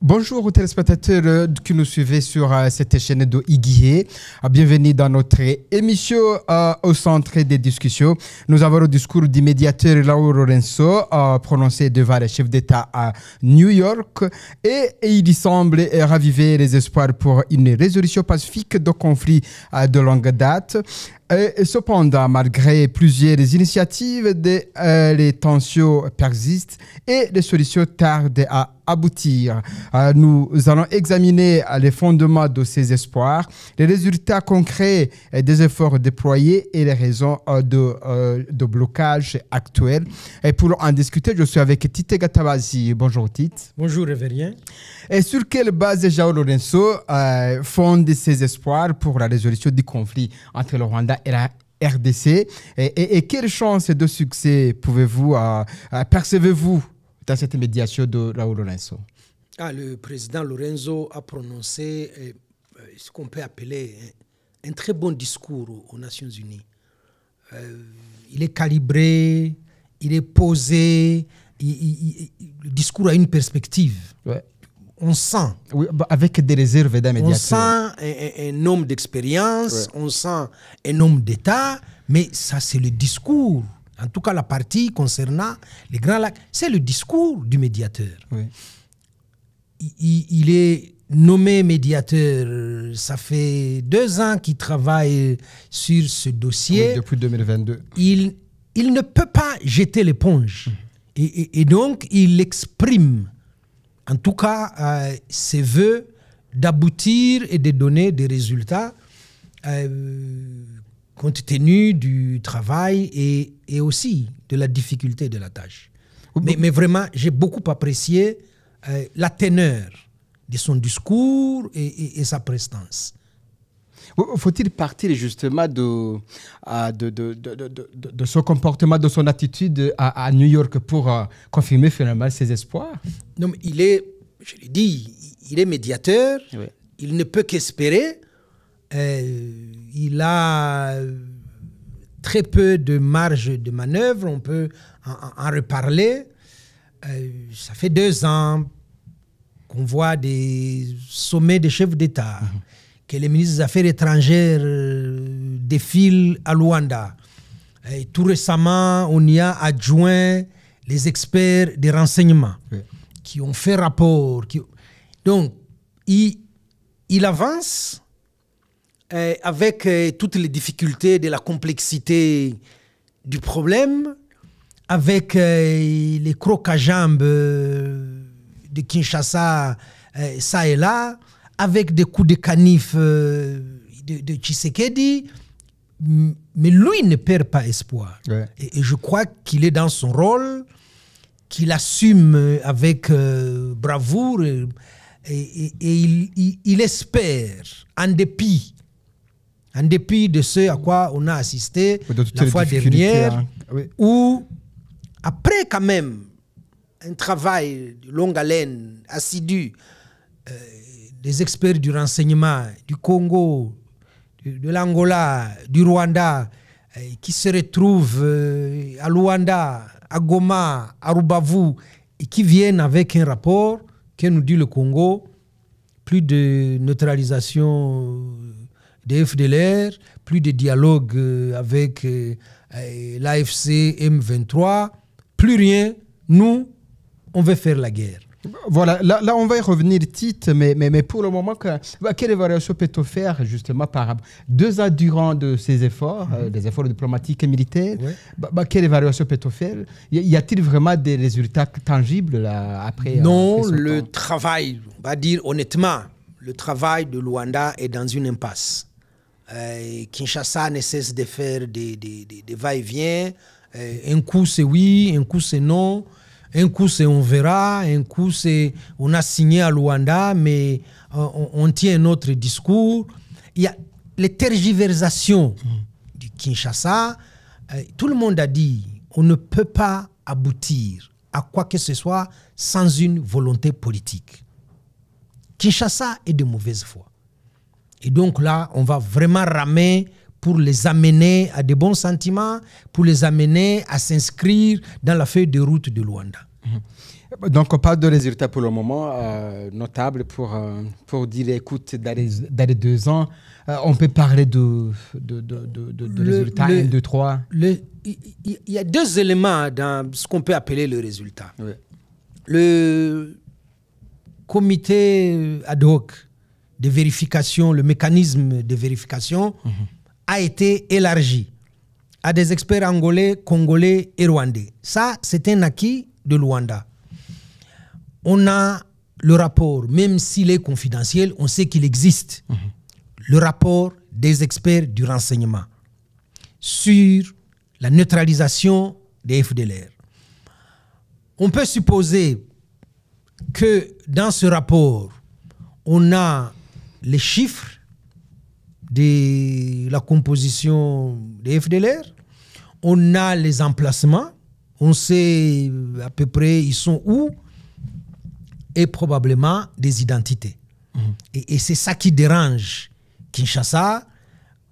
Bonjour aux téléspectateurs qui nous suivent sur cette chaîne de Iguié. Bienvenue dans notre émission au centre des discussions. Nous avons le discours du médiateur Raul Lourenço prononcé devant les chefs d'État à New York et il semble raviver les espoirs pour une résolution pacifique de conflits de longue date. Cependant, malgré plusieurs initiatives, les tensions persistent et les solutions tardent à aboutir. Nous allons examiner les fondements de ces espoirs, les résultats concrets des efforts déployés et les raisons de blocage actuel. Et pour en discuter, je suis avec Tite Gatabazi. Bonjour Tite. Bonjour Révérien. Et sur quelle base Raul Lourenço fonde ses espoirs pour la résolution du conflit entre le Rwanda et la RDC et quelles chances de succès percevez-vous dans cette médiation de Raul Lourenço? Le président Lourenço a prononcé ce qu'on peut appeler un très bon discours aux Nations Unies. Il est calibré, il est posé, le discours a une perspective. Ouais. On sent. Oui, avec des réserves d'un médiateur. On sent un homme d'expérience, ouais. On sent un homme d'État, mais ça c'est le discours. En tout cas, la partie concernant les Grands Lacs, c'est le discours du médiateur. Oui. Il est nommé médiateur, ça fait 2 ans qu'il travaille sur ce dossier. Oui, depuis 2022. Il ne peut pas jeter l'éponge. Et donc, il exprime, en tout cas, ses voeux d'aboutir et de donner des résultats compte tenu du travail et aussi de la difficulté de la tâche. Mais vraiment, j'ai beaucoup apprécié la teneur de son discours et sa prestance. Faut-il partir justement de son comportement, de son attitude à New York pour confirmer finalement ses espoirs? Non, mais il est, je l'ai dit, il est médiateur, oui. Il ne peut qu'espérer. Il a très peu de marge de manœuvre, on peut en reparler. Ça fait 2 ans qu'on voit des sommets des chefs d'État, que les ministres des Affaires étrangères défilent à Luanda. Et tout récemment, on y a adjoint les experts des renseignements qui ont fait rapport. Donc, il avance avec toutes les difficultés de la complexité du problème, avec les crocs à jambes de Kinshasa, ça et là, avec des coups de canif de Tshisekedi, mais lui ne perd pas espoir. Ouais. Et je crois qu'il est dans son rôle, qu'il assume avec bravoure, et il espère, en dépit de ce à quoi on a assisté la fois dernière, oui. Où, après quand même un travail de longue haleine, assidu, des experts du renseignement, du Congo, de l'Angola, du Rwanda, qui se retrouvent à Luanda, à Goma, à Rubavu, et qui viennent avec un rapport que nous dit le Congo, plus de neutralisation des FDLR, plus de dialogue avec l'AFC M23, plus rien, nous, on veut faire la guerre. Voilà, là on va y revenir, Tite, mais pour le moment, quelle évaluation peut-on faire justement par 2 ans durant de ces efforts, des efforts diplomatiques et militaires, quelle évaluation peut-on faire? Y a-t-il vraiment des résultats tangibles là, après? Non, après le travail, on va dire honnêtement, le travail de Luanda est dans une impasse. Kinshasa ne cesse de faire des va-et-vient. Un coup c'est oui, un coup c'est non. Un coup, c'est on verra, un coup, c'est on a signé à Luanda, mais on tient un autre discours. Il y a les tergiversations du Kinshasa. Tout le monde a dit on ne peut pas aboutir à quoi que ce soit sans une volonté politique. Kinshasa est de mauvaise foi. Et donc là, on va vraiment ramer pour les amener à de bons sentiments, pour les amener à s'inscrire dans la feuille de route de Luanda. Donc, on parle de résultats pour le moment, notables pour dire, écoute, dans les 2 ans, on peut parler de résultats 1, 2, 3. Il y a 2 éléments dans ce qu'on peut appeler le résultat. Oui. Le comité ad hoc de vérification, le mécanisme de vérification a été élargi à des experts angolais, congolais et rwandais. Ça, c'est un acquis de Luanda. On a le rapport, même s'il est confidentiel, on sait qu'il existe. Le rapport des experts du renseignement sur la neutralisation des FDLR. On peut supposer que dans ce rapport, on a les chiffres de la composition des FDLR, on a les emplacements, on sait à peu près ils sont où, et probablement des identités. Et c'est ça qui dérange Kinshasa,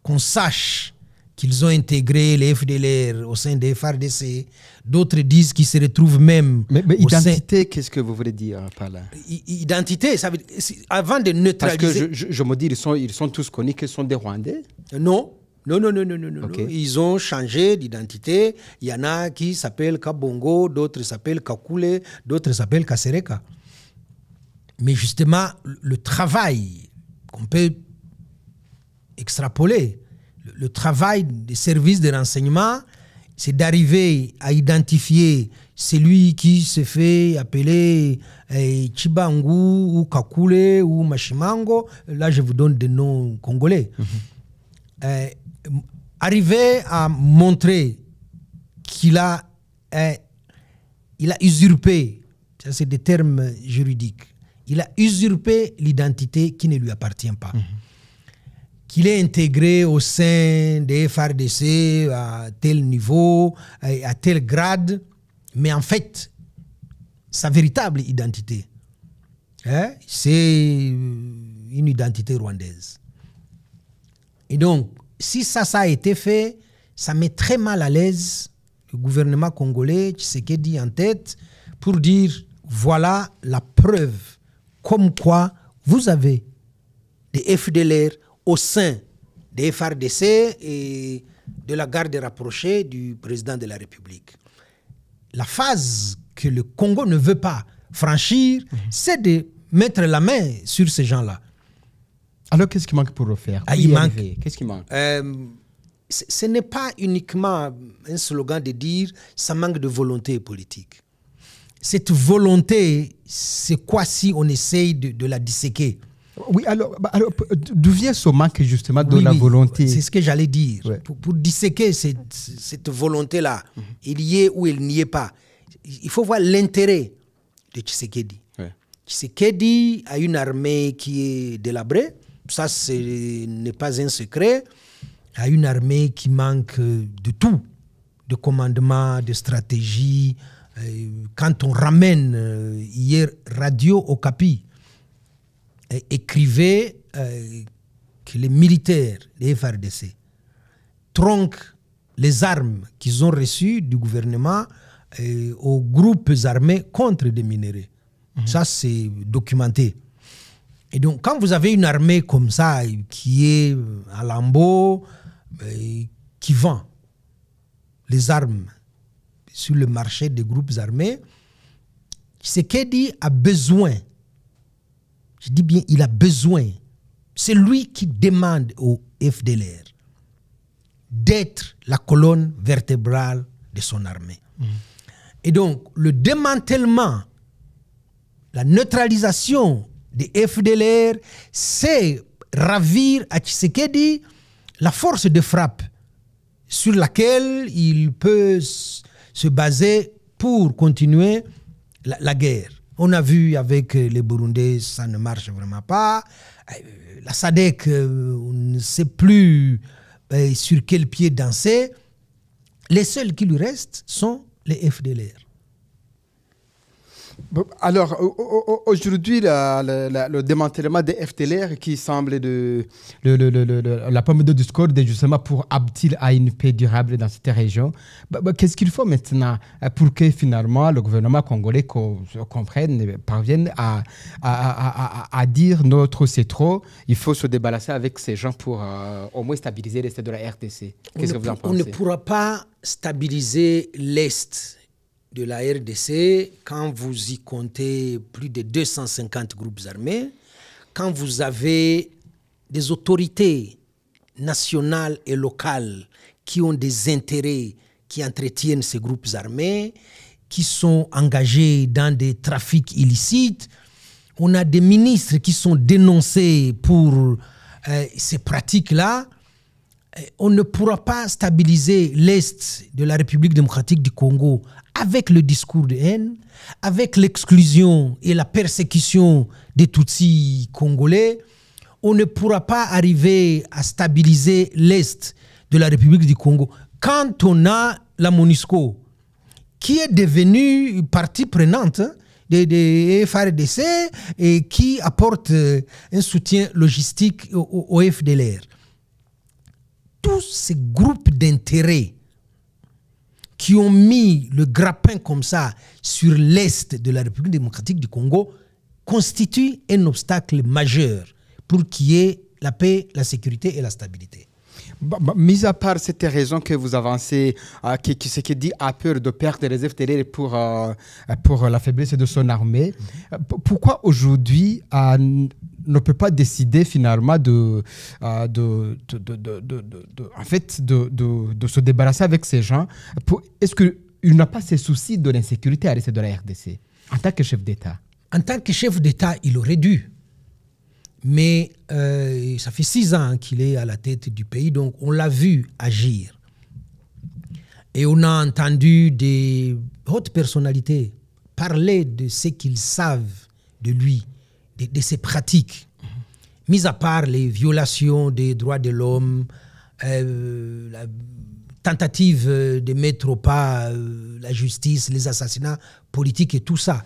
qu'on sache qu'ils ont intégré les FDLR au sein des FARDC. D'autres disent qu'ils se retrouvent même... Mais identité, qu'est-ce que vous voulez dire par là? Identité, ça veut dire, avant de neutraliser... Parce que je me dis, ils sont tous connus qu'ils sont des Rwandais? Non. Non. Okay. Ils ont changé d'identité. Il y en a qui s'appellent Kabongo, d'autres s'appellent Kakule, d'autres s'appellent Kasereka. Mais justement, le travail qu'on peut extrapoler, le travail des services de renseignement, c'est d'arriver à identifier celui qui se fait appeler Chibangu ou Kakule ou Mashimango. Là, je vous donne des noms congolais. Arriver à montrer qu'il a usurpé, ça c'est des termes juridiques, il a usurpé l'identité qui ne lui appartient pas. Qu'il est intégré au sein des FARDC à tel niveau, à tel grade, mais en fait, sa véritable identité, c'est une identité rwandaise. Et donc, si ça a été fait, ça met très mal à l'aise le gouvernement congolais, Tshisekedi en tête, pour dire, voilà la preuve, comme quoi vous avez des FDLR au sein des FARDC et de la garde rapprochée du président de la République. La phase que le Congo ne veut pas franchir, c'est de mettre la main sur ces gens-là. Alors, qu'est-ce qui manque pour le faire? Qu'est-ce qui manque? Ce n'est pas uniquement un slogan de dire « ça manque de volonté politique ». Cette volonté, c'est quoi si on essaye de la disséquer? Oui, alors d'où vient ce manque justement de la volonté? C'est ce que j'allais dire. Ouais. Pour disséquer cette volonté-là, il y est ou il n'y est pas, il faut voir l'intérêt de Tshisekedi. Ouais. Tshisekedi a une armée qui est délabrée, ça ce n'est pas un secret, a une armée qui manque de tout, de commandement, de stratégie. Quand on ramène hier Radio Okapi, écrivait que les militaires des FARDC tronquent les armes qu'ils ont reçues du gouvernement aux groupes armés contre des minéraux. Ça, c'est documenté. Et donc, quand vous avez une armée comme ça, qui est à lambeaux, qui vend les armes sur le marché des groupes armés, Tshisekedi a besoin, je dis bien, il a besoin, c'est lui qui demande au FDLR d'être la colonne vertébrale de son armée. Et donc, le démantèlement, la neutralisation des FDLR, c'est ravir à Tshisekedi la force de frappe sur laquelle il peut se baser pour continuer la guerre. On a vu avec les Burundais, ça ne marche vraiment pas. La SADC, on ne sait plus sur quel pied danser. Les seuls qui lui restent sont les FDLR. Alors, aujourd'hui, le démantèlement des FDLR qui semble la pomme de discours justement pour aboutir à une paix durable dans cette région. Qu'est-ce qu'il faut maintenant pour que finalement le gouvernement congolais comprenne, parvienne à dire notre c'est trop, il faut se débarrasser avec ces gens pour au moins stabiliser l'Est de la RDC. Qu'est-ce que vous en pensez? On ne pourra pas stabiliser l'Est de la RDC quand vous y comptez plus de 250 groupes armés, quand vous avez des autorités nationales et locales qui ont des intérêts qui entretiennent ces groupes armés, qui sont engagés dans des trafics illicites. On a des ministres qui sont dénoncés pour ces pratiques-là. On ne pourra pas stabiliser l'Est de la République démocratique du Congo avec le discours de haine, avec l'exclusion et la persécution des Tutsis congolais. On ne pourra pas arriver à stabiliser l'Est de la République du Congo quand on a la MONUSCO, qui est devenue partie prenante des FARDC et qui apporte un soutien logistique au FDLR. Tous ces groupes d'intérêt qui ont mis le grappin comme ça sur l'Est de la République démocratique du Congo constituent un obstacle majeur pour qu'il y ait la paix, la sécurité et la stabilité. Mis à part cette raison que vous avancez, ce qui dit a peur de perdre les FDLR pour la faiblesse de son armée, pourquoi aujourd'hui ne peut pas décider finalement de se débarrasser avec ces gens? Est-ce qu'il n'a pas ces soucis de l'insécurité à l'est de la RDC en tant que chef d'État? En tant que chef d'État, il aurait dû. Mais ça fait 6 ans qu'il est à la tête du pays, donc on l'a vu agir. Et on a entendu des hautes personnalités parler de ce qu'ils savent de lui, de ses pratiques. Mis à part les violations des droits de l'homme, la tentative de mettre au pas la justice, les assassinats politiques et tout ça,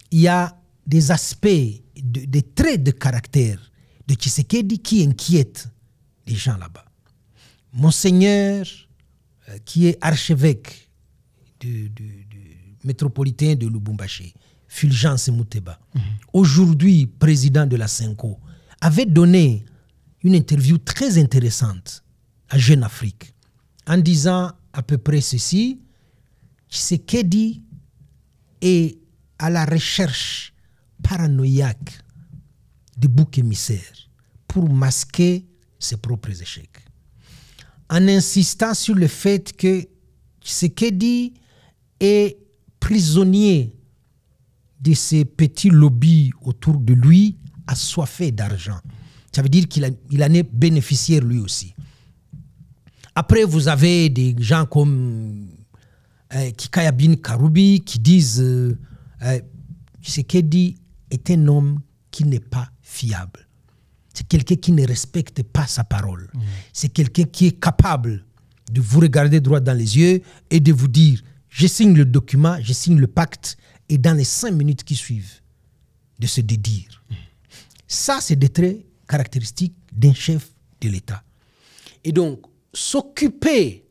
il y a des aspects, des traits de caractère de Tshisekedi qui inquiètent les gens là-bas. Monseigneur, qui est archevêque du métropolitain de Lubumbashi, Fulgence Muteba, aujourd'hui président de la Senko, avait donné une interview très intéressante à Jeune Afrique en disant à peu près ceci: Tshisekedi est à la recherche paranoïaque de boucs émissaires pour masquer ses propres échecs. En insistant sur le fait que Tshisekedi est prisonnier de ces petits lobbies autour de lui, assoiffés d'argent. Ça veut dire qu'il en est bénéficiaire lui aussi. Après, vous avez des gens comme Kikayabin Karoubi qui disent Tshisekedi est un homme qui n'est pas fiable. C'est quelqu'un qui ne respecte pas sa parole. C'est quelqu'un qui est capable de vous regarder droit dans les yeux et de vous dire: je signe le document, je signe le pacte, et dans les 5 minutes qui suivent, de se dédire. Ça, c'est des traits caractéristiques d'un chef de l'État. Et donc, s'occuper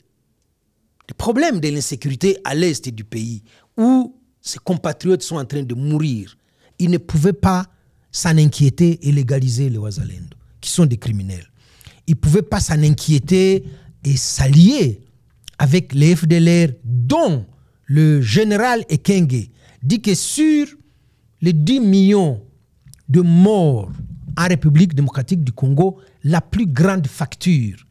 des problèmes de l'insécurité à l'est du pays, où ses compatriotes sont en train de mourir, il ne pouvait pas s'en inquiéter et légaliser les Ouazalendo, qui sont des criminels. Il ne pouvait pas s'en inquiéter et s'allier avec les FDLR, dont le général Ekenge dit que sur les 10 millions de morts en République démocratique du Congo, la plus grande facture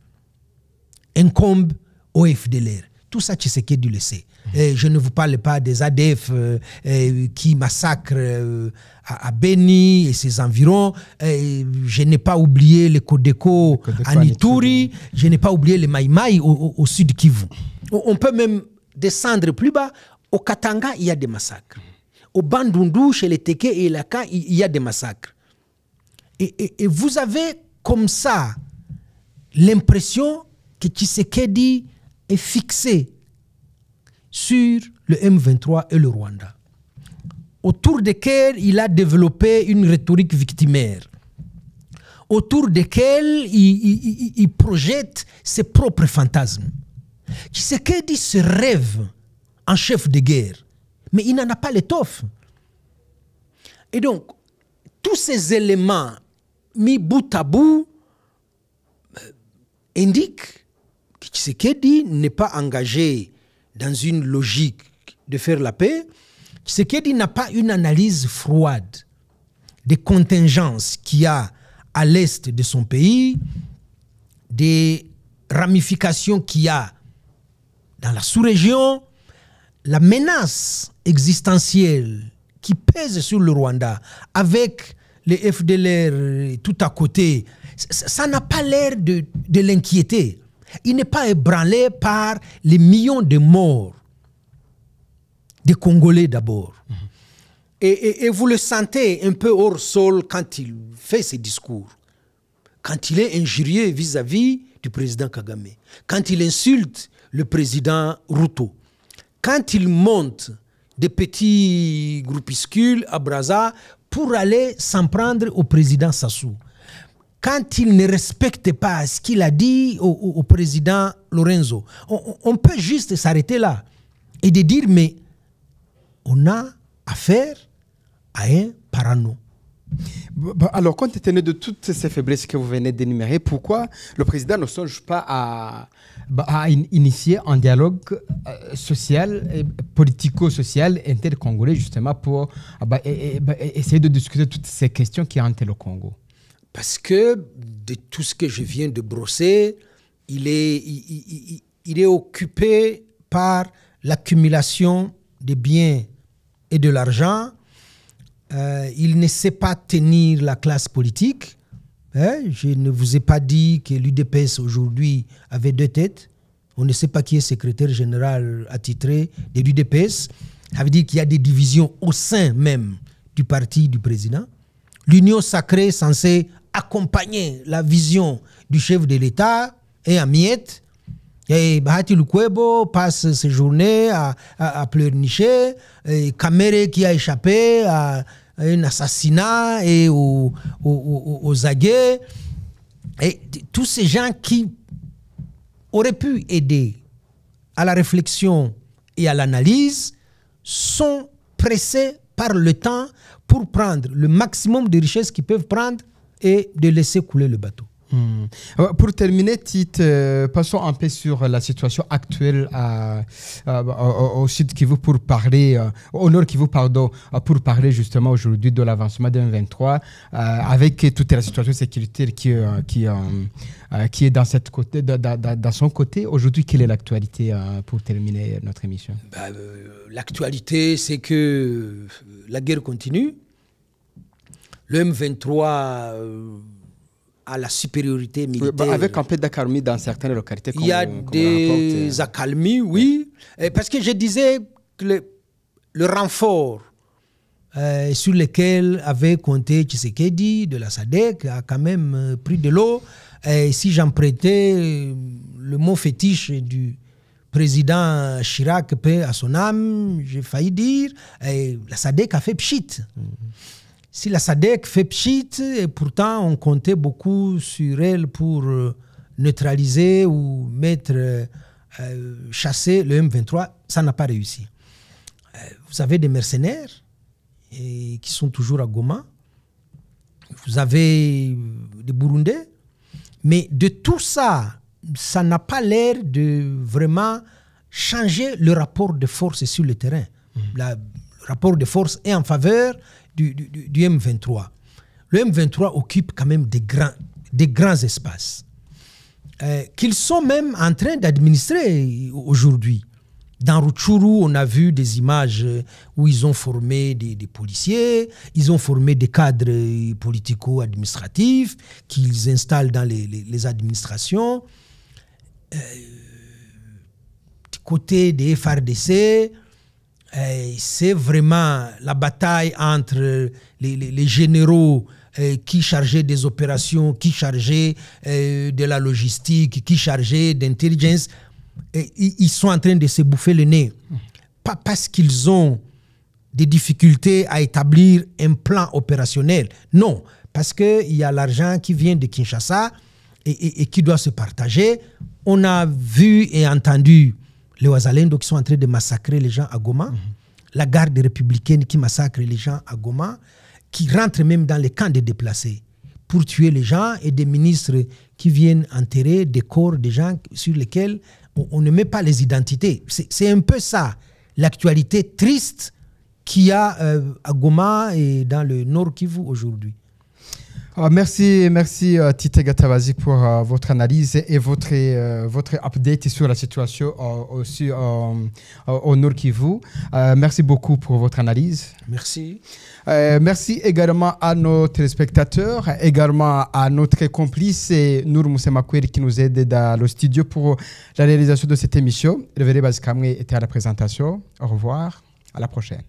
incombe au FDLR. Tout ça, Tshisekedi le sait. Je ne vous parle pas des ADF qui massacrent à Beni et ses environs. Je n'ai pas oublié les Codeco en Ituri. Je n'ai pas oublié les Maïmaï au sud Kivu. On peut même descendre plus bas. Au Katanga, il y a des massacres. Au Bandundu, chez les Teke et Laka, il y a des massacres. Et vous avez comme ça l'impression que Tshisekedi est fixé sur le M23 et le Rwanda. autour desquels il a développé une rhétorique victimaire, autour desquels il projette ses propres fantasmes. Tshisekedi se rêve en chef de guerre, mais il n'en a pas l'étoffe. Et donc, tous ces éléments mis bout à bout indiquent que Tshisekedi n'est pas engagé dans une logique de faire la paix. Tshisekedi n'a pas une analyse froide des contingences qu'il y a à l'est de son pays, des ramifications qu'il y a dans la sous-région, la menace existentielle qui pèse sur le Rwanda avec les FDLR tout à côté, ça n'a pas l'air de l'inquiéter. Il n'est pas ébranlé par les millions de morts des Congolais d'abord. Et vous le sentez un peu hors sol quand il fait ses discours, quand il est injurieux vis-à-vis du président Kagame, quand il insulte le président Ruto, quand il monte des petits groupuscules à Brazza pour aller s'en prendre au président Sassou, quand il ne respecte pas ce qu'il a dit au président Lorenzo, on peut juste s'arrêter là et de dire mais on a affaire à un parano. Alors, compte tenu de toutes ces faiblesses que vous venez d'énumérer, pourquoi le président ne songe pas à initier un dialogue social, et politico-social intercongolais, justement, pour essayer de discuter toutes ces questions qui hantent le Congo? Parce que de tout ce que je viens de brosser, il est occupé par l'accumulation des biens et de l'argent. Il ne sait pas tenir la classe politique. Je ne vous ai pas dit que l'UDPS aujourd'hui avait 2 têtes. On ne sait pas qui est secrétaire général attitré de l'UDPS. Ça veut dire qu'il y a des divisions au sein même du parti du président. L'union sacrée censée accompagner la vision du chef de l'État est en miettes. Et Bahati Lukwebo passe ses journées à pleurnicher. Kamere qui a échappé à un assassinat et aux aguets. Et tous ces gens qui auraient pu aider à la réflexion et à l'analyse sont pressés par le temps pour prendre le maximum de richesses qu'ils peuvent prendre et de laisser couler le bateau. Pour terminer, Tite, passons un peu sur la situation actuelle au Sud Kivu pour parler, au Nord Kivu, pardon, pour parler justement aujourd'hui de l'avancement de M23 avec toute la situation sécuritaire qui est dans son côté. Aujourd'hui, quelle est l'actualité pour terminer notre émission? L'actualité, c'est que la guerre continue. Le M23... à la supériorité militaire. Avec un peu d'accalmie dans certaines localités. Il y a des accalmies, oui. Parce que je disais que le renfort sur lequel avait compté Tshisekedi de la SADC a quand même pris de l'eau. Si j'empruntais le mot fétiche du président Chirac, paix à son âme, j'ai failli dire, la SADC a fait pchit. Si la SADC fait pchit, et pourtant on comptait beaucoup sur elle pour neutraliser ou chasser le M23, ça n'a pas réussi. Vous avez des mercenaires qui sont toujours à Goma. Vous avez des Burundais. Mais de tout ça, ça n'a pas l'air de vraiment changer le rapport de force sur le terrain. Le rapport de force est en faveur du M23. Le M23 occupe quand même des grands espaces qu'ils sont même en train d'administrer aujourd'hui. Dans Rutshuru, on a vu des images où ils ont formé des policiers, ils ont formé des cadres politico-administratifs qu'ils installent dans les administrations. Du côté des FRDC, c'est vraiment la bataille entre les généraux qui chargeaient des opérations, qui chargeaient de la logistique, qui chargeaient d'intelligence. Ils sont en train de se bouffer le nez. Pas parce qu'ils ont des difficultés à établir un plan opérationnel. Non, parce qu'il y a l'argent qui vient de Kinshasa et qui doit se partager. On a vu et entendu les Ouazalendo qui sont en train de massacrer les gens à Goma, la garde républicaine qui massacre les gens à Goma, qui rentre même dans les camps de déplacés pour tuer les gens, et des ministres qui viennent enterrer des corps des gens sur lesquels on ne met pas les identités. C'est un peu ça, l'actualité triste qu'il y a à Goma et dans le Nord Kivu aujourd'hui. Merci Tite Gatabazi pour votre analyse et votre update sur la situation aussi au Nord Kivu. Merci beaucoup pour votre analyse. Merci. Merci également à nos téléspectateurs, également à notre complice Nour Moussemakweri qui nous aide dans le studio pour la réalisation de cette émission. Révéré Bazikamwe était à la présentation. Au revoir, à la prochaine.